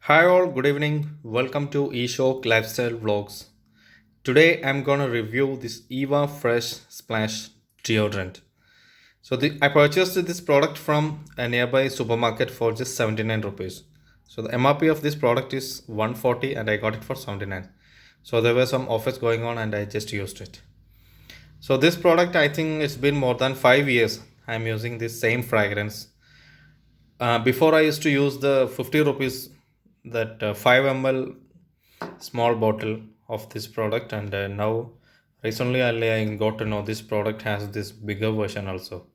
Hi all, good evening. Welcome to eShock Lifestyle Vlogs. Today I'm gonna review this Eva Fresh Splash deodorant. I purchased this product from a nearby supermarket for just 79 rupees. So the MRP of this product is 140 and I got it for 79. So there were some offers going on and I just used it. So this product, I think it's been more than 5 years I'm using this same fragrance. Before I used to use the 50 rupees that 5 ml small bottle of this product, and now recently I got to know this product has this bigger version also.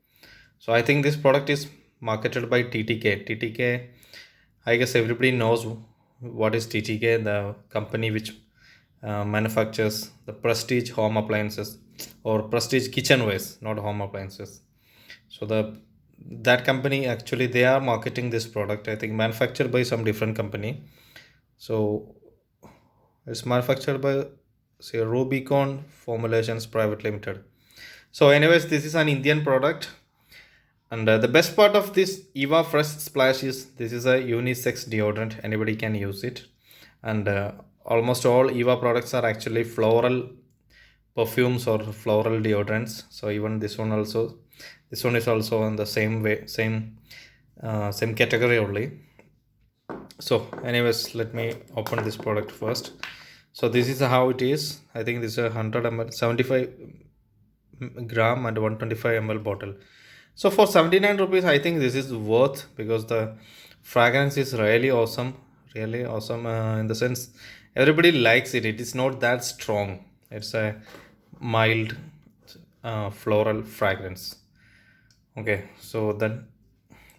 So I think this product is marketed by TTK. TTK, I guess everybody knows what is TTK, the company which manufactures the prestige home appliances or prestige kitchenwares, not home appliances. So that company actually they are marketing this product. I think manufactured by some different company. So it's manufactured by say Rubicon Formulations Private Limited. So, anyways, this is an Indian product, and the best part of this Eva Fresh Splash is this is a unisex deodorant. Anybody can use it, and almost all Eva products are actually floral perfumes or floral deodorants. So even this one is also in the same way, same category only. So anyways, let me open this product first. So this is how it is. I think this is a 100 ml 75 gram and 125 ml bottle. So for 79 rupees I think this is worth because the fragrance is really awesome in the sense everybody likes it. It is not that strong. It's a mild floral fragrance. Okay, so then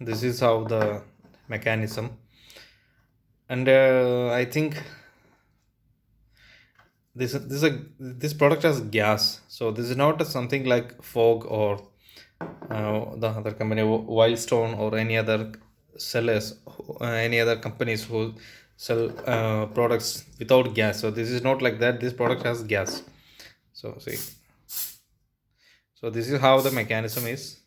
this is how the mechanism, and I think this product has gas, so this is not something like fog or the other company Wildstone or any other sellers, any other companies who sell products without gas. So this is not like that. This product has gas. So see, so this is how the mechanism is.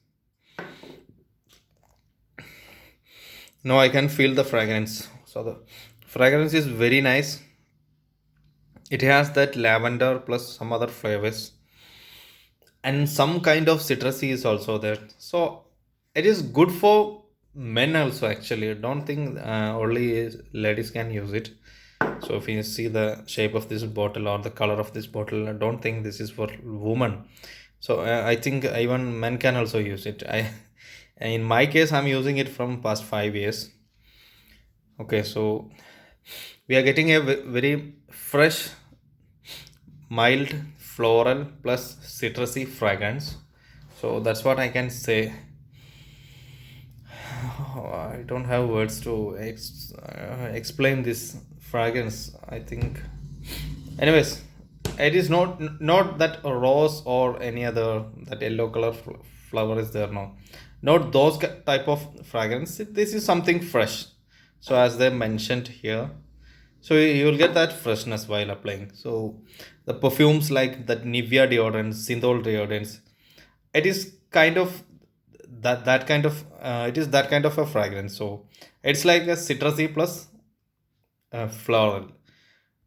Now I can feel the fragrance. So the fragrance is very nice. It has that lavender plus some other flavors and some kind of citrusy is also there. So it is good for men also actually. I don't think only ladies can use it. So if you see the shape of this bottle or the color of this bottle, I don't think this is for women. So I think even men can also use it. I in my case I'm using it from past 5 years. Okay, so we are getting a very fresh, mild, floral plus citrusy fragrance. So that's what I can say. I don't have words to explain this fragrance. I think, anyways, it is not that rose or any other that yellow color flower is there. No, not those type of fragrance. This is something fresh. So as they mentioned here, so you will get that freshness while applying. So the perfumes like that Nivea deodorants, Synthol deodorants, it is kind of that kind of it is that kind of a fragrance. So it's like a citrusy plus floral.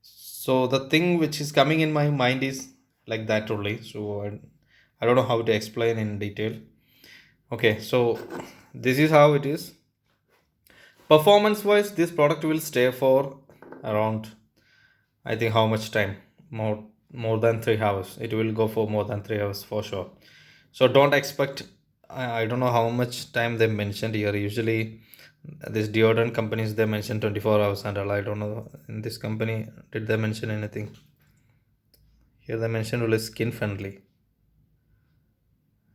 So the thing which is coming in my mind is like that only. So I don't know how to explain in detail. Okay, so this is how it is. Performance wise, this product will stay for around, I think, how much time? More than 3 hours. It will go for more than 3 hours for sure. So don't expect. I don't know how much time they mentioned here. Usually, these deodorant companies they mention 24 hours and all. I don't know. In this company, did they mention anything? Here they mentioned only skin friendly.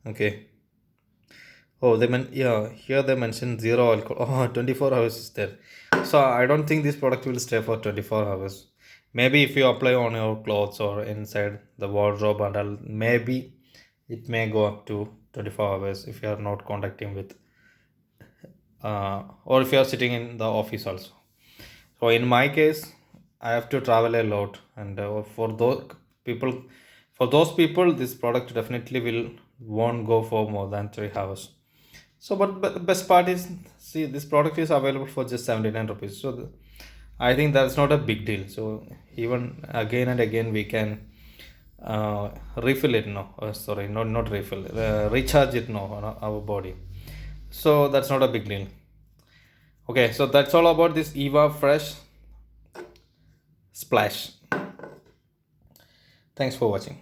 Okay. Oh, yeah. Here they mentioned zero alcohol. Oh, 24 hours is there. So I don't think this product will stay for 24 hours. Maybe if you apply on your clothes or inside the wardrobe and all, maybe it may go up to 24 hours if you are not contacting with or if you are sitting in the office also. So in my case, I have to travel a lot, and people, for those people, this product definitely will won't go for more than 3 hours. So, but the best part is, see, this product is available for just 79 rupees. So, I think that's not a big deal. So even again and again we can refill it. No, sorry, not refill. Recharge it. No, on our body. So that's not a big deal. Okay, so that's all about this Eva Fresh Splash. Thanks for watching.